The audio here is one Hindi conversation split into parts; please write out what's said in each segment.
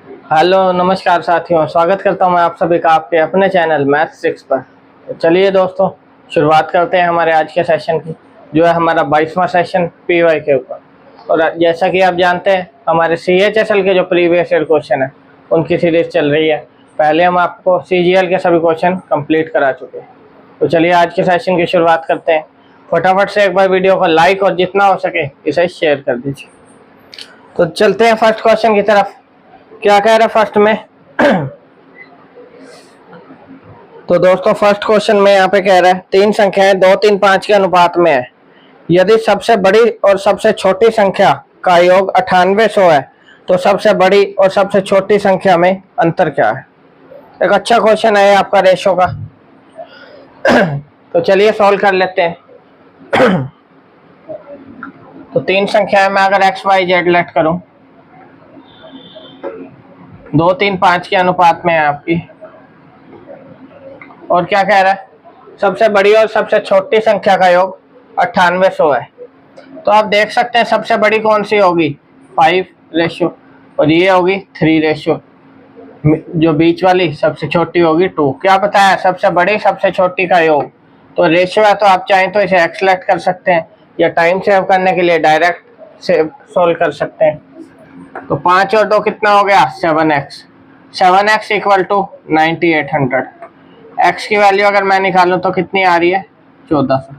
हेलो नमस्कार साथियों, स्वागत करता हूं मैं आप सभी का आपके अपने चैनल मैथ्स 6 पर। तो चलिए दोस्तों, शुरुआत करते हैं हमारे आज के सेशन की, जो है हमारा 22वां सेशन पीवाई के ऊपर। और जैसा कि आप जानते हैं, हमारे CHSL के जो प्रीवियस ईयर क्वेश्चन है उनकी सीरीज चल रही है। पहले हम आपको CGL के सभी क्वेश्चन कंप्लीट करा चुके हैं। तो चलिए आज के सेशन की शुरुआत करते हैं। फटाफट से एक बार वीडियो को लाइक और जितना हो सके इसे शेयर कर दीजिए। तो चलते हैं फर्स्ट क्वेश्चन की तरफ। क्या कह रहा है फर्स्ट में? तो दोस्तों फर्स्ट क्वेश्चन में यहाँ पे कह रहा है तीन संख्याएं 2, 3, 5 के अनुपात में है। यदि सबसे बड़ी और सबसे छोटी संख्या का योग 9800 है तो सबसे बड़ी और सबसे छोटी संख्या में अंतर क्या है? एक अच्छा क्वेश्चन है आपका रेशो का। तो चलिए सॉल्व कर लेते हैं। तो तीन संख्याएं में अगर x, y, z लेट करूं, 2, 3, 5 के अनुपात में है आपकी। और क्या कह रहा है? सबसे बड़ी और सबसे छोटी संख्या का योग 9800 है। तो आप देख सकते हैं सबसे बड़ी कौन सी होगी, 5 रेशियो, और ये होगी 3 रेशियो। जो बीच वाली सबसे छोटी होगी 2। क्या बताया? सबसे बड़ी सबसे छोटी का योग। तो रेशियो है तो आप चाहें तो इसे एक्सलेक्ट कर सकते हैं, या टाइम सेव करने के लिए डायरेक्ट से सोल्व कर सकते हैं। तो 5 और 2 कितना हो गया? 7x। 7x equal to 9800। x की वैल्यू अगर मैं निकालूं तो कितनी आ रही है? 1400।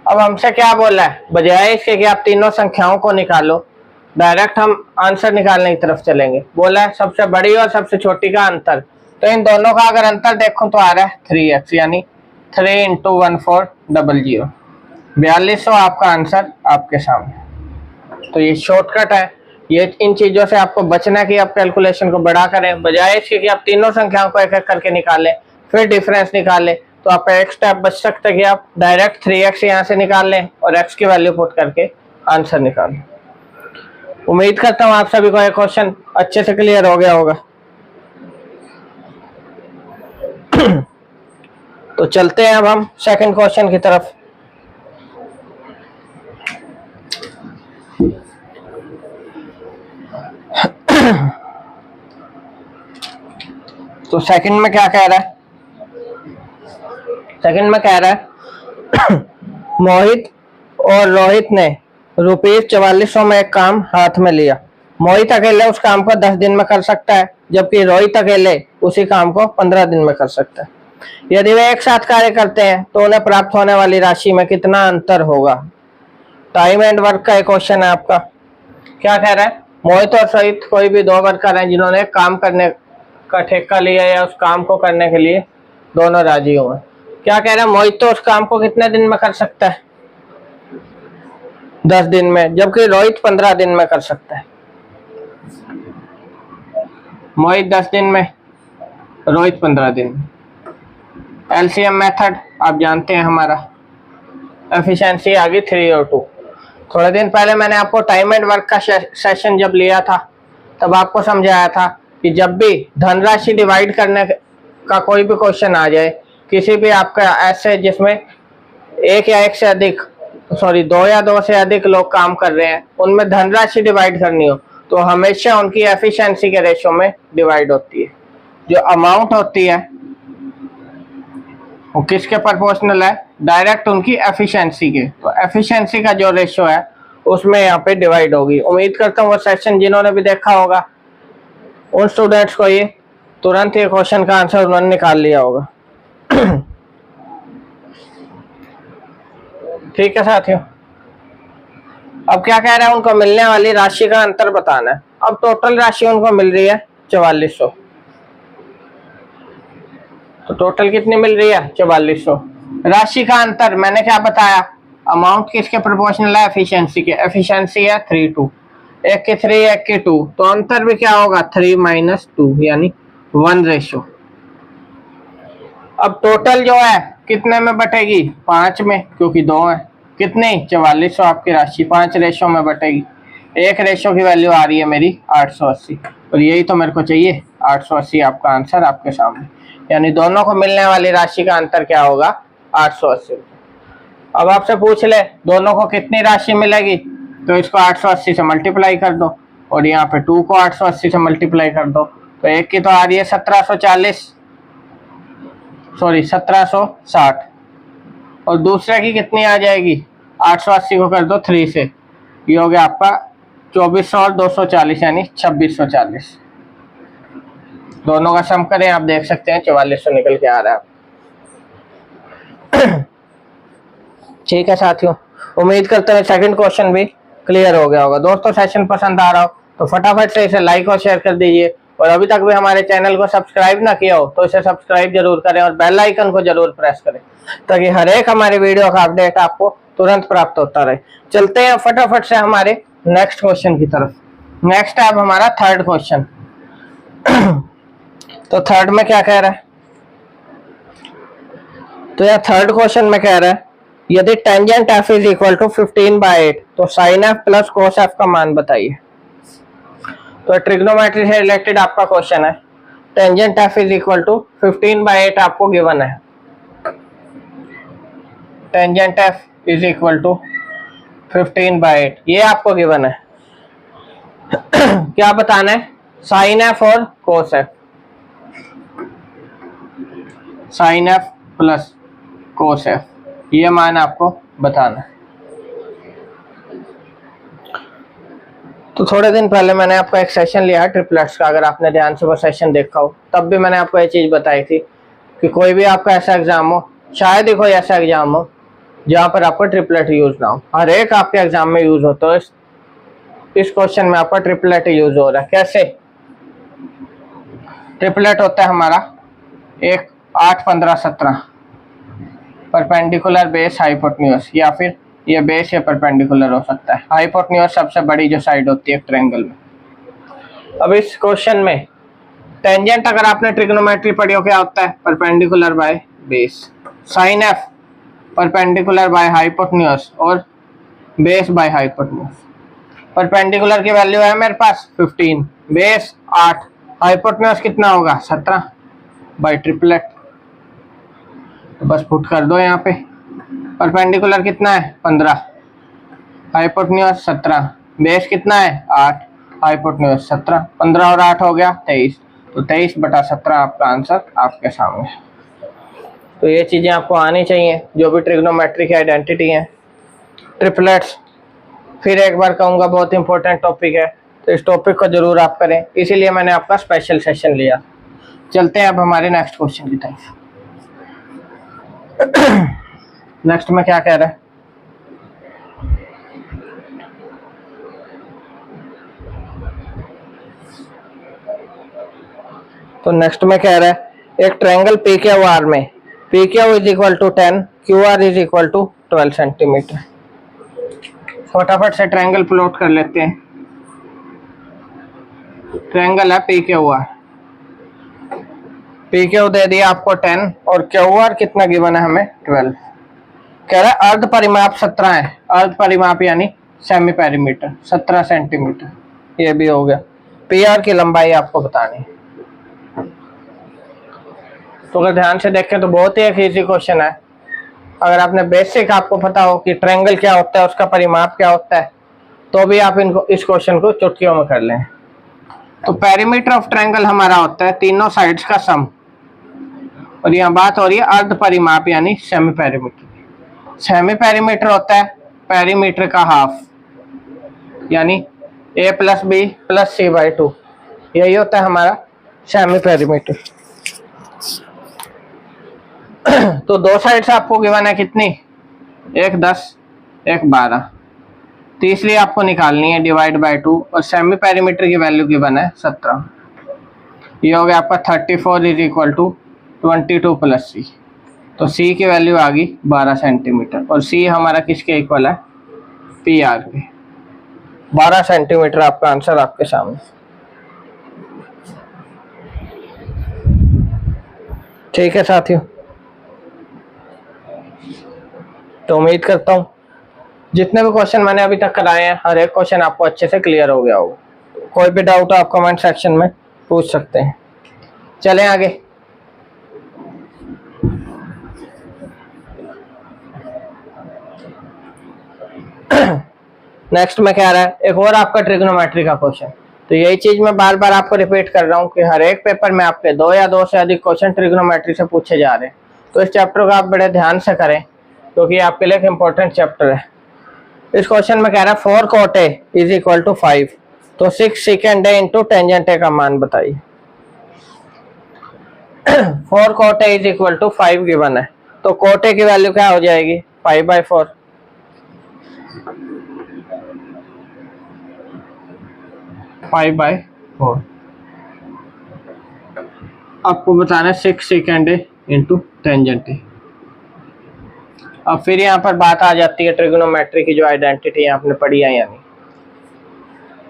अब हमसे क्या बोला है? बजाय इसके कि आप तीनों संख्याओं को निकालो, डायरेक्ट हम आंसर निकालने की तरफ चलेंगे। बोला है सबसे बड़ी और सबसे छोटी का अंतर। तो इन दोनों का अगर अंतर देखूं तो आ रहा है 3x, यानी 3 × 1400। 4200 आपका आंसर आपके सामने। तो ये शॉर्टकट है। ये इन चीजों से आपको बचना कि आप कैलकुलेशन को बड़ा करें, बजाय इसके कि आप तीनों संख्याओं को एक एक करके निकालें फिर डिफरेंस निकालें। तो आपका एक स्टेप बच सकता है कि आप डायरेक्ट 3x यहाँ से निकाल लें और x की वैल्यू पुट करके आंसर निकाल लें। उम्मीद करता हूँ आप सभी को ये क्वेश्चन अच्छे से क्लियर हो गया होगा। तो चलते हैं अब हम सेकंड क्वेश्चन की तरफ। तो सेकंड में क्या कह रहा है? सेकंड में कह रहा है मोहित और रोहित ने ₹4400 में एक काम हाथ में लिया। मोहित अकेले उस काम को 10 दिन में कर सकता है, जबकि रोहित अकेले उसी काम को 15 दिन में कर सकता है। यदि वे एक साथ कार्य करते हैं तो उन्हें प्राप्त होने वाली राशि में कितना अंतर होगा? टाइम एंड वर्क का एक क्वेश्चन है आपका। क्या कह रहा है? मोहित और रोहित कोई भी दो वर्कर हैं जिन्होंने काम करने का ठेका लिया या उस काम को करने के लिए दोनों राजी हुए। क्या कह रहा है? मोहित तो उस काम को कितने दिन में कर सकता है? 10 दिन में, जबकि रोहित 15 दिन में कर सकता है। मोहित 10 दिन में, रोहित 15 दिन में। एलसीएम मेथड आप जानते हैं हमारा। एफिशिएंसी आ गई 3 और 2। थोड़े दिन पहले मैंने आपको टाइम एंड वर्क का सेशन जब लिया था तब आपको समझाया था कि जब भी धनराशि डिवाइड करने का कोई भी क्वेश्चन आ जाए, किसी भी आपका ऐसे जिसमें एक या एक से अधिक, सॉरी 2 या 2 से अधिक लोग काम कर रहे हैं, उनमें धनराशि डिवाइड करनी हो तो हमेशा उनकी एफिशिएंसी के रेशो में डिवाइड होती है। जो अमाउंट होती है वो किसके प्रोपोर्शनल है? डायरेक्ट उनकी एफिशिएंसी के। तो एफिशिएंसी का जो रेशो है उसमें यहाँ पे डिवाइड होगी। उम्मीद करता हूँ वो सेशन जिन्होंने भी देखा होगा उन स्टूडेंट्स को ये तुरंत ये क्वेश्चन का आंसर उन्होंने निकाल लिया होगा। ठीक है साथियों, अब क्या कह रहा है? उनको मिलने वाली राशि का अंतर बताना है। अब टोटल राशि उनको मिल रही है 4400। तो टोटल कितनी मिल रही है? 4400। राशि का अंतर मैंने क्या बताया? अमाउंट किसके प्रोपोर्शनल है? एफिशिएंसी के। एफिशिएंसी है 3:2। एक की 3 एक की 2, तो अंतर भी क्या होगा? 3 - 2 यानी 1 रेशो। अब टोटल जो है कितने में बटेगी? 5 में, क्योंकि 2 है। कितनी? 4400 आपकी राशि 5 रेशो में बटेगी। एक रेशो की वैल्यू आ रही है मेरी 880, और यही तो मेरे को चाहिए। 880 आपका आंसर आपके सामने, यानी दोनों को मिलने वाली राशि का अंतर क्या होगा? 880। अब आपसे पूछ ले दोनों को कितनी राशि मिलेगी, तो इसको 880 से मल्टीप्लाई कर दो। और यहाँ पे 2 को 880 से मल्टीप्लाई कर दो तो एक की तो आ रही है 1740, सॉरी 1760, और दूसरे की कितनी आ जाएगी, 880 को कर दो 3 से, ये हो गया आपका 2400 और 240 यानी 2640। दोनों का सम करें, आप देख सकते हैं 4400 निकल के आ रहा है। ठीक है साथियों, उम्मीद करते हैं सेकंड क्वेश्चन भी क्लियर हो गया होगा। दोस्तों सेशन पसंद आ रहा हो तो फटाफट से इसे लाइक और शेयर कर दीजिए, और अभी तक भी हमारे चैनल को सब्सक्राइब ना किया हो तो इसे सब्सक्राइब जरूर करें और बेल आइकन को जरूर प्रेस करें, ताकि हर एक हमारे वीडियो का अपडेट आपको तुरंत प्राप्त होता रहे। चलते हैं फटाफट से हमारे नेक्स्ट क्वेश्चन की तरफ। नेक्स्ट है अब हमारा थर्ड क्वेश्चन। तो थर्ड में क्या कह रहा है, तो यह थर्ड क्वेश्चन में कह रहा है यदि tangent F is equal to 15/8 तो sine F plus cos F का मान बताइए। तो ट्रिग्नोमेट्री से रिलेटेड आपका क्वेश्चन है। Tangent F is equal to 15/8 आपको गिवन है। Tangent F is equal to 15/8 ये आपको गिवन है। क्या बताना है, साइन एफ और cos F, sine F plus cos F, ये मान आपको बताना है। तो थोड़े दिन पहले मैंने आपको एक सेशन लिया है ट्रिपलेट्स का, अगर आपने ध्यान से वो सेशन देखा हो तब भी मैंने आपको ये चीज बताई थी कि कोई भी आपका ऐसा एग्जाम हो, शायद ही कोई ऐसा एग्जाम हो जहां पर आपको ट्रिपलेट यूज ना हो, हर एक आपके एग्जाम में यूज हो। तो इस क्वेश्चन में आपका ट्रिपलेट यूज हो रहा है। कैसे ट्रिपलेट होता है हमारा, एक 8 15 17 परपेंडिकुलर बेस हाइपोटेन्यूज, या फिर ये बेस या परपेंडिकुलर हो सकता है। हाइपोटेन्यूज सबसे बड़ी जो साइड होती है ट्रायंगल में। अब इस क्वेश्चन में टेंजेंट अगर आपने ट्रिग्नोमेट्री पढ़ी हो क्या होता है, perpendicular by base. Sine F perpendicular by hypotenuse और बेस बाय हाइपोटेन्यूज। परपेंडिकुलर की वैल्यू है मेरे पास 15, बेस 8, हाइपोटेन्यूज कितना होगा 17 बाय ट्रिपलेट। तो बस पुट कर दो यहाँ पे, परपेंडिकुलर कितना है 15, हाइपोटेन्यूज 17, बेस कितना है 8, हाइपोटेन्यूज 17, 15 और 8 हो गया 23, तो 23/17 आपका आंसर आपके सामने। तो ये चीजें आपको आनी चाहिए जो भी ट्रिग्नोमेट्री की आइडेंटिटी है। ट्रिपलेट्स फिर एक बार कहूँगा बहुत इंपॉर्टेंट टॉपिक है, तो इस टॉपिक को जरूर आप करें, इसीलिए मैंने आपका स्पेशल सेशन लिया। चलते हैं अब हमारे नेक्स्ट क्वेश्चन की तरफ। नेक्स्ट में क्या कह रहा है, तो नेक्स्ट में कह रहा है एक ट्रायंगल पी क्यू आर में P Q is equal to 10, Q R is equal to 12 centimetre. फटाफट से ट्रायंगल प्लॉट कर लेते हैं। ट्रायंगल है P Q R, P Q दे दिया आपको 10 और क्यू आर कितना गिवन है हमें 12। कह रहा है अर्ध परिमाप 17 है, अर्ध परिमाप यानी सेमी पेरीमीटर 17 सेंटीमीटर, ये भी हो गया। पी आर की लंबाई आपको बतानी है। तो अगर ध्यान से देखें तो बहुत ही एक इजी क्वेश्चन है। अगर आपने बेसिक आपको पता हो कि ट्रायंगल क्या होता है, उसका परिमाप क्या होता है, तो भी आप इनको इस क्वेश्चन को चुटकियों में कर लें। तो पेरीमीटर ऑफ ट्रायंगल हमारा होता है तीनों साइड्स का सम, और यहाँ बात हो रही है अर्ध परिमाप यानी सेमी पेरीमीटर। सेमी पेरीमीटर होता है पेरीमीटर का हाफ, यानी a + b + c/2, यही होता है हमारा सेमी पेरीमीटर। तो दो साइड से आपको गिवन है कितनी, एक 10 एक 12, तीसरी आपको निकालनी है डिवाइड बाय 2, और सेमी पेरीमीटर की वैल्यू गिवन है 17। ये हो गया आपका 34 इज इक्वल टू 22 + c, तो c की वैल्यू आ गई 12 सेंटीमीटर, और c हमारा किसके इक्वल है पी आर के। 12 सेंटीमीटर आपका आंसर आपके सामने। ठीक है साथियों, तो उम्मीद करता हूँ जितने भी क्वेश्चन मैंने अभी तक कराए हैं हर एक क्वेश्चन आपको अच्छे से क्लियर हो गया होगा। कोई भी डाउट हो आप कमेंट सेक्शन में पूछ सकते हैं। चलें आगे। नेक्स्ट में क्या रहा है, एक और आपका ट्रिग्नोमेट्री का क्वेश्चन। तो यही चीज मैं बार बार आपको रिपीट कर रहा हूँ कि हर एक पेपर में आपके 2 या 2 से अधिक क्वेश्चन ट्रिग्नोमेट्री से पूछे जा रहे हैं। तो इस चैप्टर को आप बड़े ध्यान से करें क्योंकि आपके लिए एक इम्पोर्टेंट चैप्टर है। इस क्वेश्चन में कह रहा है 4 cot A is equal to 5, तो 6 secant A into tangent A का मान बताइए। 4 cot A is equal to 5 given है, तो cot A की वैल्यू क्या हो जाएगी 5/4। आपको बताना है 6 secant A into tangent A। अब फिर यहाँ पर बात आ जाती है ट्रिग्नोमेट्री की जो आइडेंटिटी आपने पढ़ी है या नहीं।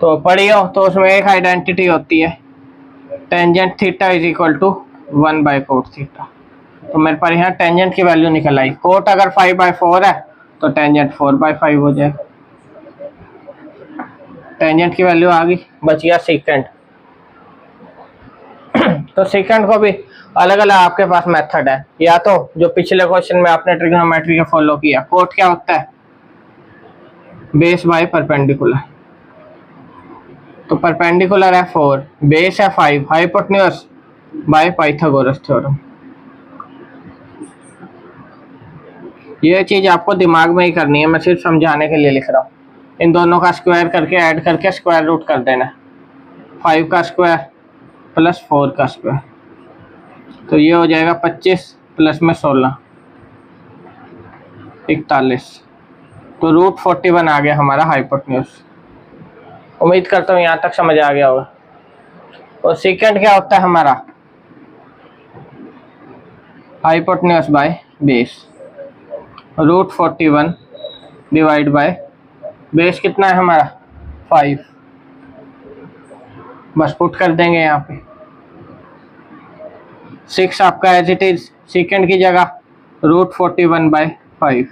तो पढ़ी हो तो उसमें एक आइडेंटिटी होती है tangent theta is equal to 1/cot theta. तो मेरे पास यहाँ टेंजेंट की वैल्यू निकल आई। कोट अगर 5/4 है तो टेंजेंट 4/5 हो जाए। टेंजेंट की वैल्यू आ गई, बच गया सेकंड। तो सेकंड को भी अलग अलग आपके पास मेथड है, या तो जो पिछले क्वेश्चन में आपने ट्रिग्नोमेट्री का फॉलो किया। कोट क्या होता है बेस बाय परपेंडिकुलर, तो परपेंडिकुलर है 4, बेस है 5, हाइपोटेन्यूज बाय पाइथागोरस थ्योरम। ये चीज आपको दिमाग में ही करनी है, मैं सिर्फ समझाने के लिए लिख रहा हूँ। इन दोनों का स्क्वायर करके ऐड करके स्क्वायर रूट कर देना, 5 का स्क्वायर प्लस 4 का स्क्वायर, तो ये हो जाएगा 25 प्लस में 16 41, तो √41 आ गया हमारा हाइपोटेन्यूज। उम्मीद करता हूँ यहाँ तक समझ आ गया होगा। और सेकंड क्या होता है हमारा hypotenuse by base, √41 divide by base कितना है हमारा 5, बस पुट कर देंगे यहाँ पे 6 आपका एज इट इज सेकंड की जगह √41/5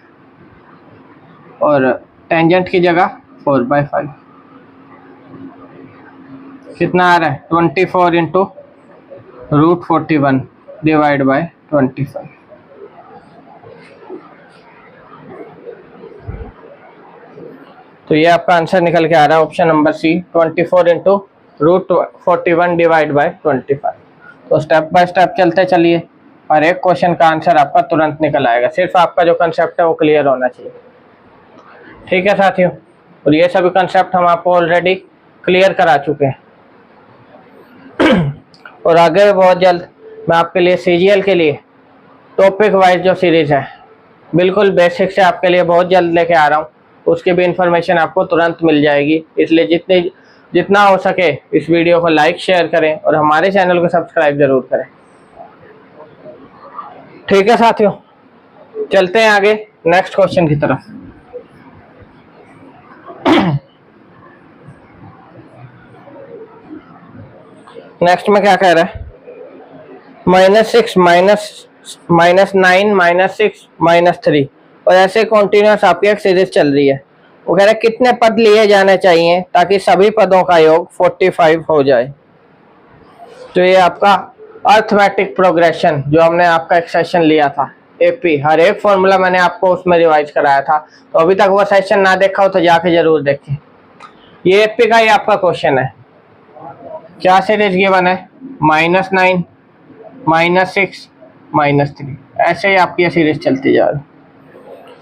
और टेंजेंट की जगह 4/5। कितना आ रहा है 24 इंटू √41 डिवाइड बाय 25। तो ये आपका आंसर निकल के आ रहा है option number C, 24 into √41 divide by 25। तो स्टेप बाय स्टेप चलते चलिए और एक क्वेश्चन का आंसर आपका तुरंत निकल आएगा। सिर्फ आपका जो कंसेप्ट है वो क्लियर होना चाहिए। ठीक है साथियों, और ये सभी कंसेप्ट हम आपको ऑलरेडी क्लियर करा चुके हैं। और आगे बहुत जल्द मैं आपके लिए सीजीएल के लिए टॉपिक वाइज जो सीरीज है बिल्कुल बेसिक से आपके लिए बहुत जल्द लेके आ रहा हूँ, उसकी भी इंफॉर्मेशन आपको तुरंत मिल जाएगी। इसलिए जितना हो सके इस वीडियो को लाइक शेयर करें और हमारे चैनल को सब्सक्राइब जरूर करें। ठीक है साथियों, चलते हैं आगे नेक्स्ट क्वेश्चन की तरफ। नेक्स्ट में क्या कह रहा है -6 -9 -6 -3 और ऐसे कॉन्टिन्यूस आपकी एक सीरीज चल रही है। वो कह रहा है कितने पद लिए जाने चाहिए ताकि सभी पदों का योग 45 हो जाए। तो ये आपका अर्थमेटिक प्रोग्रेशन जो हमने आपका एक सेशन लिया था एपी, हर एक फॉर्मूला मैंने आपको उसमें रिवाइज कराया था। तो अभी तक वो सेशन ना देखा हो तो जाके जरूर देखें। ये एपी का ही आपका क्वेश्चन है। क्या सीरीज गिवन है -9 -6 -3, ऐसे ही आपकी ये सीरीज चलती जा रही।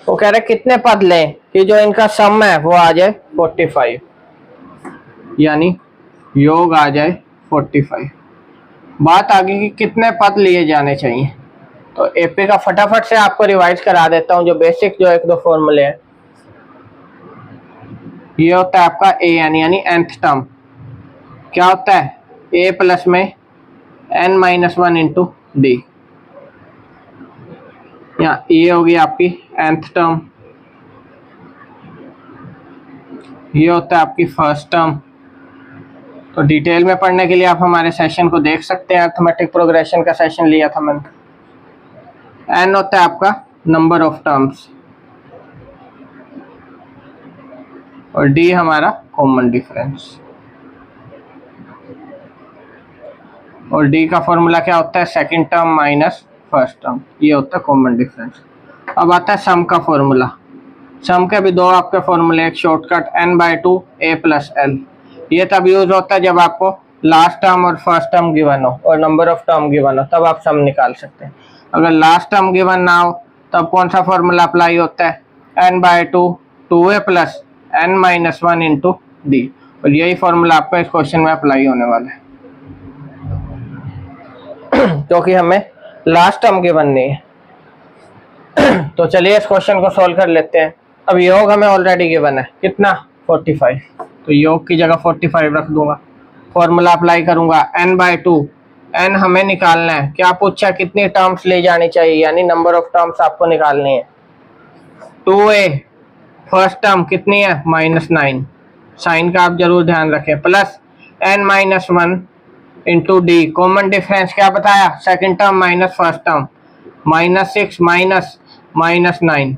वो कह रहे कितने पद लें कि जो इनका सम है वो आ जाए 45, यानी योग आ जाए 45। बात आगे कि कितने पद लिए जाने चाहिए, तो एपी का फटाफट से आपको रिवाइज करा देता हूं। जो बेसिक जो 1-2 फॉर्मूले हैं, ये होता है आपका ए यानी nth टर्म क्या होता है a प्लस में n-1 इंटू डी, यहाँ ये होगी आपकी nth टर्म, ये होता है आपकी फर्स्ट टर्म। तो डिटेल में पढ़ने के लिए आप हमारे सेशन को देख सकते हैं, अर्थमेटिक प्रोग्रेशन का सेशन लिया था मैंने। n होता है आपका नंबर ऑफ टर्म्स और d हमारा कॉमन डिफरेंस, और d का फॉर्मूला क्या होता है second term minus first term, ये होता है कॉमन डिफरेंस। अब आता है सम का फॉर्मूला। सम के भी 2 आपके फॉर्मूले, एक शॉर्टकट n/2 a + l। ये तब यूज होता है जब आपको लास्ट टर्म और फर्स्ट टर्म गिवन हो और नंबर ऑफ टर्म गिवन हो, तब आप सम निकाल सकते हैं। अगर लास्ट टर्म गिवन ना हो तब कौन सा फॉर्मूला अप्लाई होता है, n/2 2a plus n-1 into D, और यही फॉर्मूला आपका इस क्वेश्चन में अप्लाई होने वाला है क्योंकि हमें लास्ट टर्म गिवन नहीं है। तो चलिए इस क्वेश्चन को सॉल्व कर लेते हैं। अब योग हमें ऑलरेडी गिवन है, कितना 45, तो योग की जगह 45 रख दूंगा। फॉर्मूला अप्लाई करूंगा n/2, n हमें निकालना है, क्या पूछा कितनी टर्म्स ले जानी चाहिए, यानी नंबर ऑफ टर्म्स आपको निकालनी है। 2a फर्स्ट टर्म कितनी है -9, साइन का आप जरूर ध्यान रखें, plus n-1 into D, common difference क्या बताया, second term minus first term, -6 minus -9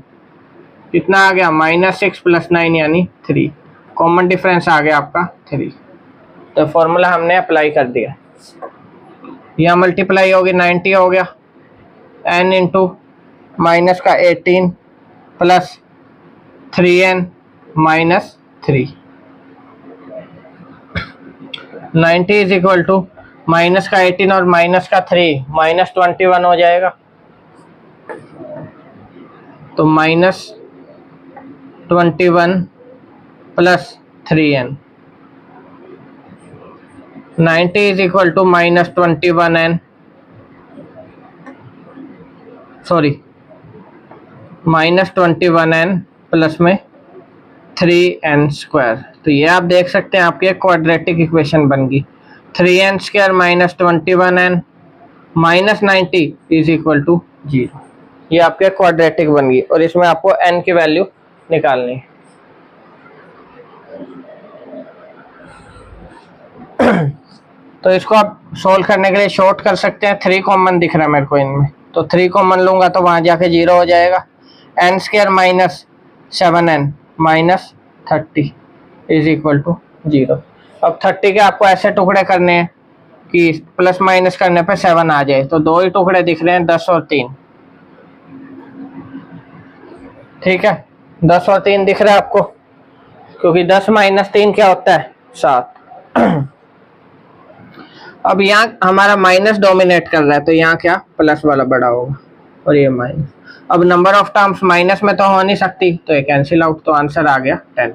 कितना आ गया, -6 + 9 यानी 3, कॉमन डिफरेंस आ गया आपका 3। तो फॉर्मूला हमने अप्लाई कर दिया, यह मल्टीप्लाई होगी 90 हो गया, n इंटू माइनस का 18 plus 3n minus 3, 90 is equal to minus का 18 और माइनस का 3 -21 हो जाएगा, तो -21 plus 3n, 90 is equal to -21n, sorry -21n plus में 3n²। तो ये आप देख सकते हैं आपकी एक क्वाड्रेटिक इक्वेशन बन गई, 3n² -21n -90 is equal to 0। ये आपके क्वाड्रेटिक बन गई और इसमें आपको n की वैल्यू निकालनी है। तो इसको आप सोल्व करने के लिए शॉर्ट कर सकते हैं, 3 कॉमन दिख रहा है मेरे को इनमें, तो 3 कॉमन लूंगा तो वहां जाके 0 हो जाएगा, n² -7n -30 is equal to 0। अब 30 के आपको ऐसे टुकड़े करने हैं कि प्लस माइनस करने पे 7 आ जाए, तो 2 ही टुकड़े दिख रहे हैं, 10 और 3, ठीक है, 10 और 3 दिख रहा है आपको, क्योंकि 10 - 3 क्या होता है 7। अब यहाँ हमारा माइनस डोमिनेट कर रहा है, तो यहाँ क्या प्लस वाला बड़ा होगा और ये माइनस। अब नंबर ऑफ टर्म्स माइनस में तो हो नहीं सकती, तो ये कैंसिल आउट, तो आंसर आ गया 10,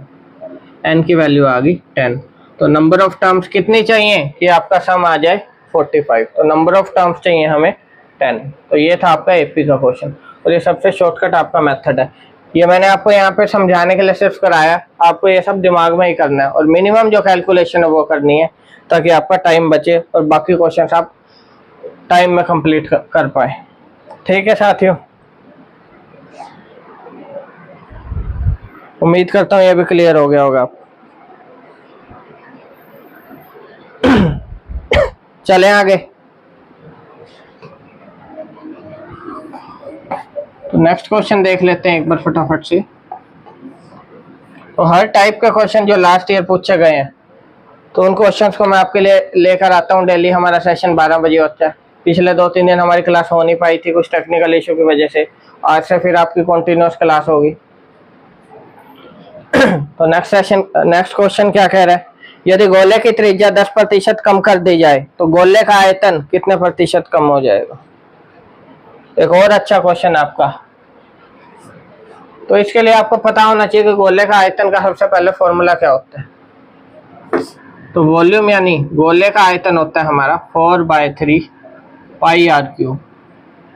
n की वैल्यू आ गई 10। तो नंबर ऑफ टर्म्स कितनी चाहिए कि आपका सम आ जाए 45, तो नंबर ऑफ टर्म्स चाहिए हमें 10। तो ये था आपका एपी का क्वेश्चन और ये सबसे शॉर्टकट आपका मेथड है। ये मैंने आपको यहाँ पे समझाने के लिए सिर्फ कराया, आपको ये सब दिमाग में ही करना है और मिनिमम जो कैलकुलेशन है वो करनी है, ताकि आपका टाइम बचे और बाकी क्वेश्चंस आप टाइम में कंप्लीट कर पाए। ठीक है साथियों, उम्मीद करता हूँ ये भी क्लियर हो गया होगा आप। चलें आगे। तो नेक्स्ट क्वेश्चन देख लेते हैं एक बार फटाफट से। तो हर टाइप का क्वेश्चन जो लास्ट ईयर पूछे गए हैं, तो उन क्वेश्चंस को मैं आपके लिए लेकर आता हूँ डेली। हमारा सेशन 12 बजे होता है। पिछले 2-3 दिन हमारी क्लास हो नहीं पाई थी कुछ टेक्निकल इशू की वजह से, आज से फिर आपकी कंटिन्यूअस क्लास होगी। तो नेक्स्ट क्वेश्चन क्या कह रहा है, यदि गोले की त्रिज्या 10% कम कर दी जाए तो गोले का आयतन कितने प्रतिशत कम हो जाएगा। एक और अच्छा क्वेश्चन आपका। तो इसके लिए आपको पता होना चाहिए कि गोले का आयतन का सबसे पहले फॉर्मूला क्या होता है। तो वॉल्यूम यानी गोले का आयतन होता है हमारा 4/3 πr³।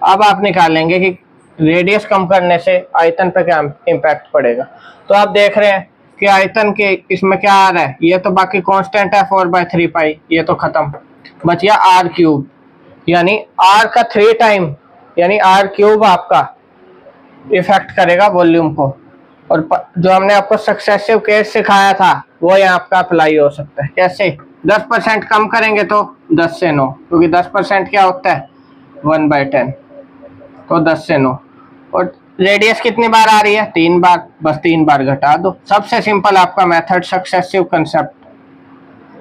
अब आप निकालेंगे कि रेडियस कम करने से आयतन पर क्या इम्पैक्ट पड़ेगा। तो आप देख रहे हैं कि आयतन के इसमें क्या आ रहा है, ये तो बाकी कांस्टेंट है 4/3 पाई, ये तो खत्म, बच गया r³ यानी r का 3 टाइम यानी r³ आपका इफेक्ट करेगा वॉल्यूम को। और जो हमने आपको सक्सेसिव केस सिखाया था वो यहाँ आपका अप्लाई हो सकता है। कैसे, 10% कम करेंगे तो 10 से 9, क्योंकि 10% क्या होता है 1/10, तो 10 से 9। और रेडियस कितनी बार आ रही है 3 बार, बस 3 बार घटा दो। सबसे सिंपल आपका मेथड सक्सेसिव कंसेप्ट।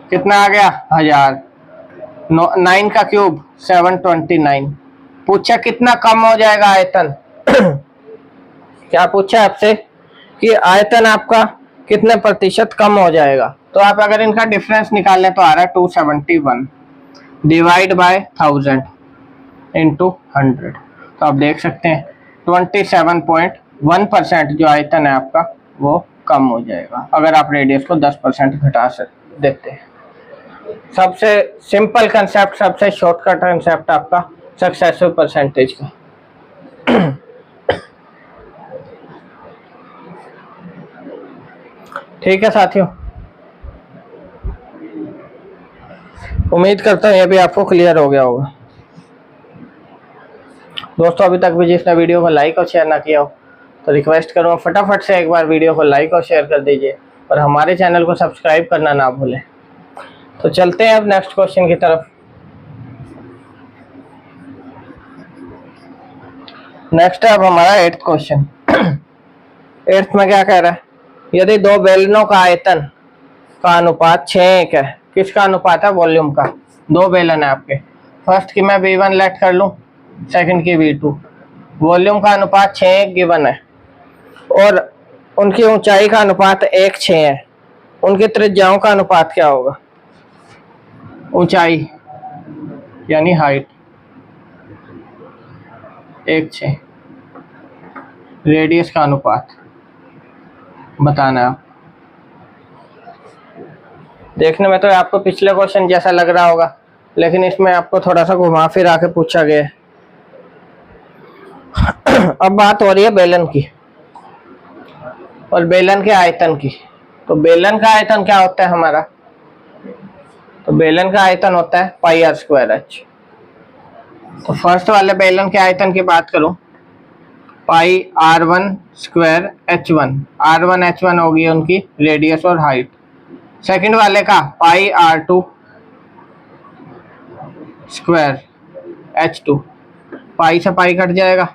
कितना आ गया 1000, 9 का क्यूब 729। पूछा कितना कम हो जाएगा आयतन। क्या पूछा आपसे कि आयतन आपका कितने प्रतिशत कम हो जाएगा। तो तो आप अगर इनका डिफरेंस निकालें तो आ रहा है 271 डिवाइड बाय 1000 इंटू 100। तो आप देख सकते हैं 27.1% जो आयतन है आपका वो कम हो जाएगा अगर आप रेडियस को 10% घटा देते हैं। सबसे सिंपल कंसेप्ट, सबसे शॉर्टकट कंसेप्ट आपका सक्सेसिव परसेंटेज का। ठीक है साथियों, उम्मीद करता हूँ ये भी आपको क्लियर हो गया होगा। दोस्तों अभी तक भी जिसने वीडियो को लाइक और शेयर ना किया हो तो रिक्वेस्ट करूँगा फटाफट से एक बार वीडियो को लाइक और शेयर कर दीजिए और हमारे चैनल को सब्सक्राइब करना ना भूलें। तो चलते हैं अब नेक्स्ट क्वेश्चन की तरफ। नेक्स्ट है अब हमारा 8th क्वेश्चन। 8th में क्या कह रहा है, यदि दो बेलनों का आयतन का अनुपात 6:1 है। किसका अनुपात है? वॉल्यूम का। दो बेलन है आपके, फर्स्ट की मैं V1 लेट कर लूं, सेकंड की V2। वॉल्यूम का अनुपात 6:1 गिवन है और उनकी ऊंचाई का अनुपात 1:6 है। उनकी त्रिज्याओं का अनुपात क्या होगा? ऊंचाई यानी हाइट 1:6, रेडियस का अनुपात बताना है आप। देखने में तो आपको पिछले क्वेश्चन जैसा लग रहा होगा, लेकिन इसमें आपको थोड़ा सा घुमा फिरा के पूछा गया है। अब बात हो रही है बेलन की और बेलन के आयतन की। तो बेलन का आयतन क्या होता है हमारा? तो बेलन का आयतन होता है πr²h। तो फर्स्ट वाले बेलन के आयतन की बात करूं, πr1²h1। r1h1 होगी उनकी रेडियस और हाइट। सेकंड वाले का πr2²h2। पाई से पाई कट जाएगा।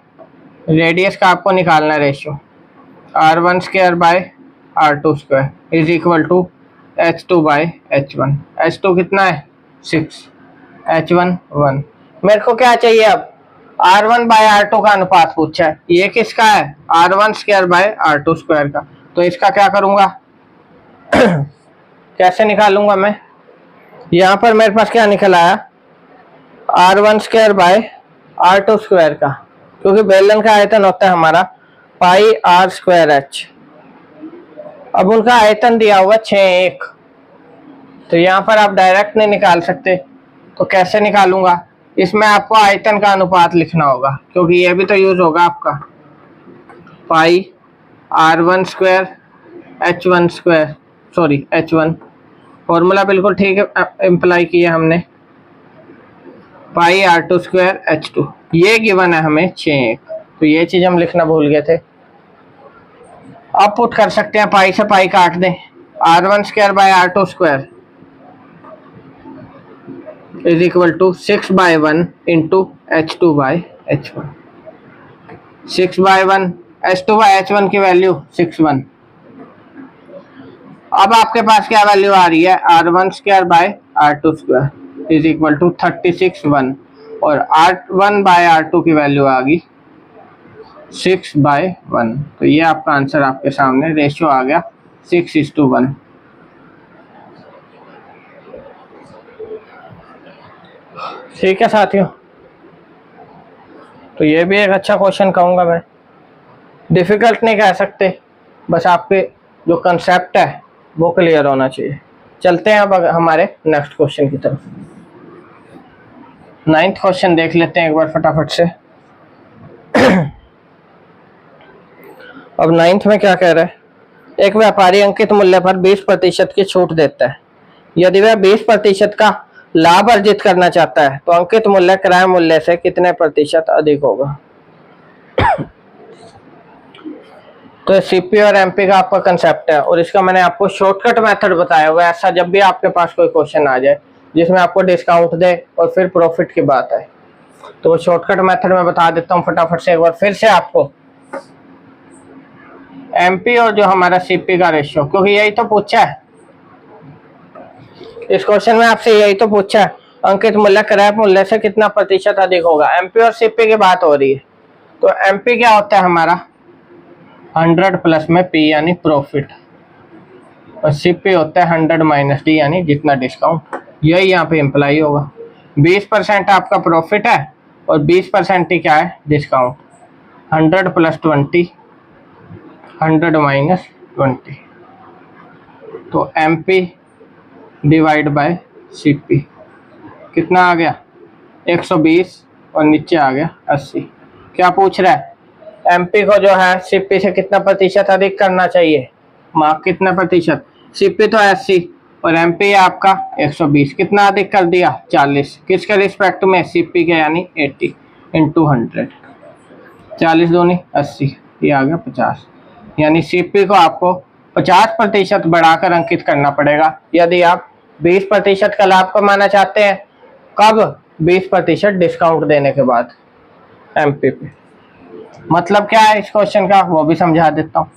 रेडियस का आपको निकालना है ratio, r1²/r2² is equal to h2/h1। h2 कितना है? 6, h1 1। मेरे को क्या चाहिए अब? r1/r2 का अनुपात पूछा है। ये किसका है? r1²/r2² का। तो इसका क्या करूंगा? कैसे निकालूंगा मैं? यहाँ पर मेरे पास क्या निकल आया? r1²/r2² का, क्योंकि बेलन का आयतन होता है हमारा πr²h। अब उनका आयतन दिया हुआ 6:1, तो यहाँ पर आप डायरेक्ट नहीं निकाल सकते। तो कैसे निकालूंगा? इसमें आपको आयतन का अनुपात लिखना होगा, क्योंकि ये भी तो यूज होगा आपका πr1²h1²। सॉरी h1, फॉर्मूला बिल्कुल ठीक इम्प्लाई किया हमने। πr2²h2 ये गिवन है हमें 6:1, तो ये चीज हम लिखना भूल गए थे। अब पुट कर सकते हैं, पाई से पाई काट दें, r1²/r2² is equal to 6/1 into h2/h1। 6/1, h2/h1 की वैल्यू 61। अब आपके पास क्या वैल्यू आ रही है? r1²/r2² इज इक्वल टू 36/1 और r1/r2 की वैल्यू आ गई 6/1। तो ये आपका आंसर आपके सामने, रेशियो आ गया 6:1। ठीक है साथियों, तो ये भी एक अच्छा क्वेश्चन कहूँगा मैं। डिफिकल्ट नहीं कह सकते, बस आपके जो कंसेप्ट है वो क्लियर होना चाहिए। चलते हैं अब हमारे नेक्स्ट क्वेश्चन की तरफ। 9th क्वेश्चन देख लेते हैं एक बार फटाफट से। अब 9th में क्या कह रहा है? एक व्यापारी अंकित मूल्य पर 20% की छूट देता है। यदि वह 20% का लाभ अर्जित करना चाहता है तो अंकित मूल्य क्रय मूल्य से कितने प्रतिशत अधिक होगा? तो सीपी और एमपी का आपका कंसेप्ट है और इसका मैंने आपको शॉर्टकट मेथड बताया हुआ है। ऐसा जब भी आपके पास कोई क्वेश्चन आ जाए जिसमें आपको डिस्काउंट दे और फिर प्रॉफिट की बात है, तो वो शॉर्टकट मेथड में बता देता हूँ फटाफट से एक बार फिर से आपको। एमपी और जो हमारा सीपी का रेशियो, क्योंकि यही तो पूछा है इस क्वेश्चन में आपसे, यही तो पूछा है अंकित मूल्य क्रय मूल्य से कितना प्रतिशत अधिक होगा। एमपी और सीपी की बात हो रही है। तो एमपी क्या होता है हमारा? 100 प्लस में पी यानी प्रॉफिट। और सीपी होता है 100 माइनस डी, यानी जितना डिस्काउंट, यही यहाँ पे इम्प्लाई होगा। 20% आपका प्रॉफिट है और 20% ही क्या है, डिस्काउंट। 100 प्लस 20, 100 माइनस 20, तो MP डिवाइड बाय CP कितना आ गया, 120, और नीचे आ गया 80। क्या पूछ रहा है, MP को जो है CP से कितना प्रतिशत अधिक करना चाहिए, मार्क कितना प्रतिशत, CP तो 80 और MP है आपका 120, कितना अधिक कर दिया, 40, किसके रिस्पेक्ट में, CP के, यानी 80 इंटू 100, 40 दूनी 80, ये आ गया 50, यानी CP को आपको 50% बढ़ाकर अंकित करना पड़ेगा यदि आप 20% का लाभ कमाना चाहते हैं। कब, 20% डिस्काउंट देने के बाद MP पे। मतलब क्या है इस क्वेश्चन का, वो भी समझा देता हूँ।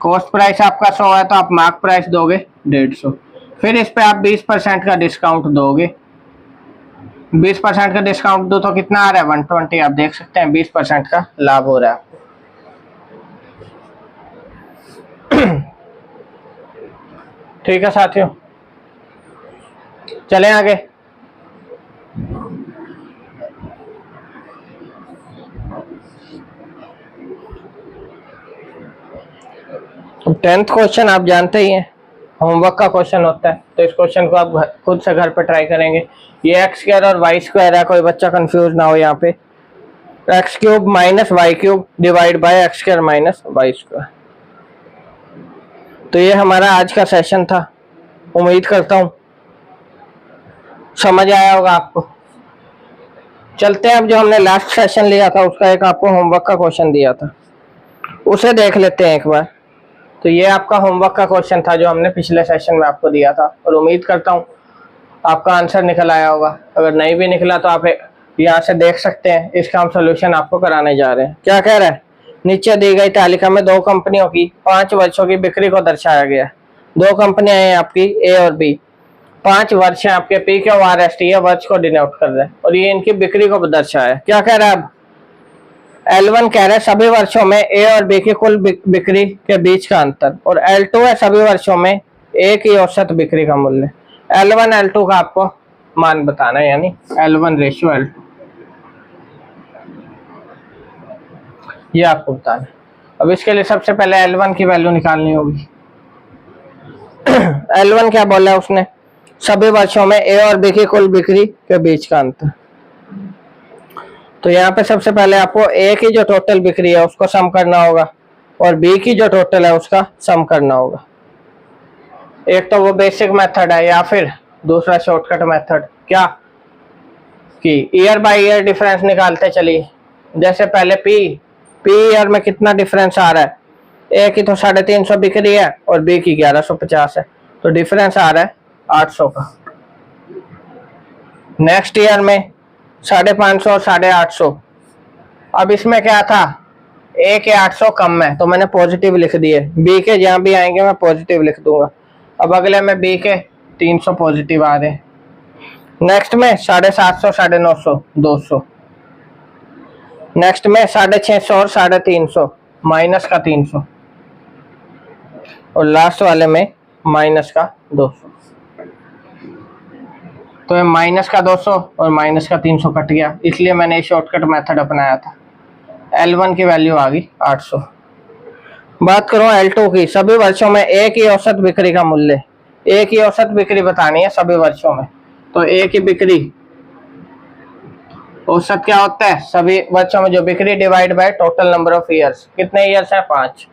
कॉस्ट प्राइस आपका 100 है तो आप मार्क प्राइस दोगे 150, फिर इस पे आप 20% का डिस्काउंट दोगे। 20% का डिस्काउंट दो तो कितना आ रहा है, 120। आप देख सकते हैं 20% का लाभ हो रहा है। ठीक है साथियों, चलें आगे। अब 10th क्वेश्चन आप जानते ही हैं, होमवर्क का क्वेश्चन होता है, तो इस क्वेश्चन को आप खुद से घर पे ट्राई करेंगे। ये एक्स स्क्वायर और वाई स्क्वायर है, कोई बच्चा कंफ्यूज ना हो। यहाँ पे x cube minus y cube divide by x square minus y square. तो ये हमारा आज का सेशन था, उम्मीद करता हूँ समझ आया होगा आपको। चलते हैं अब, जो हमने लास्ट सेशन लिया था उसका एक आपको होमवर्क का क्वेश्चन दिया था, उसे देख लेते हैं एक बार। तो ये आपका होमवर्क का क्वेश्चन था जो हमने पिछले सेशन में आपको दिया था, और उम्मीद करता हूँ आपका आंसर निकल आया होगा। अगर नहीं भी निकला तो आप यहाँ से देख सकते हैं, इसका हम सोल्यूशन आपको कराने जा रहे हैं। क्या कह रहा है, नीचे दी गई तालिका में 2 कंपनियों की 5 वर्षों की बिक्री को दर्शाया गया है। 2 कंपनियां हैं आपकी A और B, 5 वर्ष हैं आपके, P Q R S T ये वर्ष को डिनोट कर रहे हैं, और ये इनकी बिक्री को दर्शाया है। क्या कह रहा है अब, L1 कह रहे हैं सभी वर्षों में A और B की कुल बिक्री के बीच का अंतर, और L2 है सभी वर्षों में A की औसत बिक्री का मूल्य। L1 L2 का आपको मान बताना है, यानी L1 रेशियो L2, ये आपको बताना है। अब इसके लिए सबसे पहले L1 की वैल्यू निकालनी होगी। L1 क्या बोला है उसने, सभी वर्षों में A और B की कुल बिक्री के बीच का अंतर। तो यहाँ पे सबसे पहले आपको A की जो टोटल बिक्री है उसको सम करना होगा, और B की जो टोटल है उसका सम करना होगा। एक तो वो बेसिक मेथड है, या फिर दूसरा शॉर्टकट मेथड, क्या कि ईयर बाय ईयर डिफरेंस निकालते चलिए। जैसे पहले P ईयर में कितना डिफरेंस आ रहा है, A की तो 350 बिक्री है और B की 1150 है, तो डिफरेंस आ रहा है 800 का। नेक्स्ट ईयर में 550 और 850। अब इसमें क्या था, A के 800 कम है तो मैंने पॉजिटिव लिख दिए, B के जहाँ भी आएंगे मैं पॉजिटिव लिख दूंगा। अब अगले में B के 300 पॉजिटिव आ रहे हैं। नेक्स्ट में 750, 950, 200। नेक्स्ट में 650 और 350, माइनस का 300, और लास्ट वाले में माइनस का 200। तो ये माइनस का 200 और माइनस का 300 कट गया, इसलिए मैंने शॉर्टकट मेथड अपनाया था। L1 की वैल्यू आ गई 800। बात करो L2 की, सभी वर्षों में A की औसत बिक्री का मूल्य। A की औसत बिक्री बतानी है सभी वर्षों में, तो A की बिक्री औसत क्या होता है, सभी वर्षों में जो बिक्री divide by total number of years. कितने ईयर्स है, 5।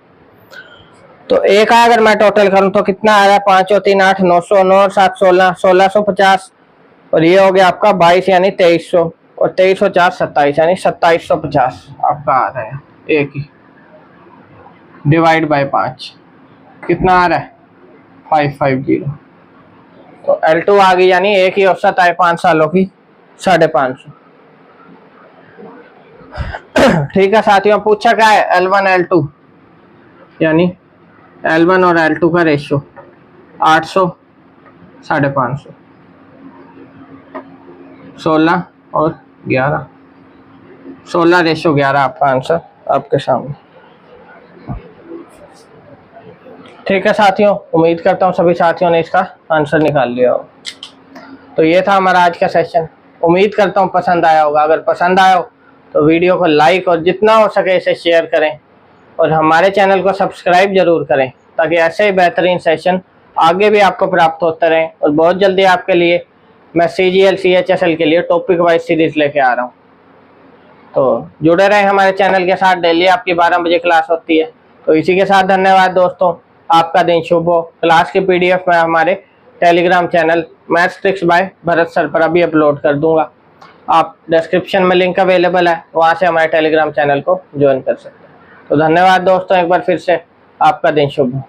तो A का अगर मैं टोटल करूं तो कितना आ रहा है, 5 और 3 8, 900, 9 और 7 16, 1650, और ये हो गया आपका 22 यानी 2300, और 23 और 4 27 यानी 2750 आपका आ रहा है A की, डिवाइड बाय 5 कितना आ रहा है, 550। तो L2 आ गई, यानी A की औसत आए 5 सालों की 550। ठीक है साथियों, पूछा क्या है, L1 L2, यानी L1 और L2 का रेशियो 800, 550, 16 और 11, 16 रेशियो 11 आपका आंसर आपके सामने। ठीक है साथियों, उम्मीद करता हूँ सभी साथियों ने इसका आंसर निकाल लिया हो। तो ये था हमारा आज का सेशन। उम्मीद करता हूँ पसंद आया होगा। अगर पसंद आया हो तो वीडियो को लाइक और जितना हो सके इसे शेयर करें और हमारे चैनल को सब्सक्राइब जरूर करें, ताकि ऐसे ही बेहतरीन सेशन आगे भी आपको प्राप्त होते रहें। और बहुत जल्दी आपके लिए मैं CGL CHSL के लिए टॉपिक वाइज सीरीज लेके आ रहा हूँ। तो जुड़े रहें हमारे चैनल के साथ। डेली आपकी 12 बजे क्लास होती है। तो इसी के साथ धन्यवाद दोस्तों, आपका दिन शुभ हो। क्लास की PDF मैं हमारे Telegram channel maths tricks bye Bharat sir पर अभी अपलोड कर दूंगा। आप डिस्क्रिप्शन में लिंक अवेलेबल है, वहाँ से हमारे टेलीग्राम चैनल को ज्वाइन कर सकते हैं। तो धन्यवाद दोस्तों, एक बार फिर से आपका दिन शुभ हो।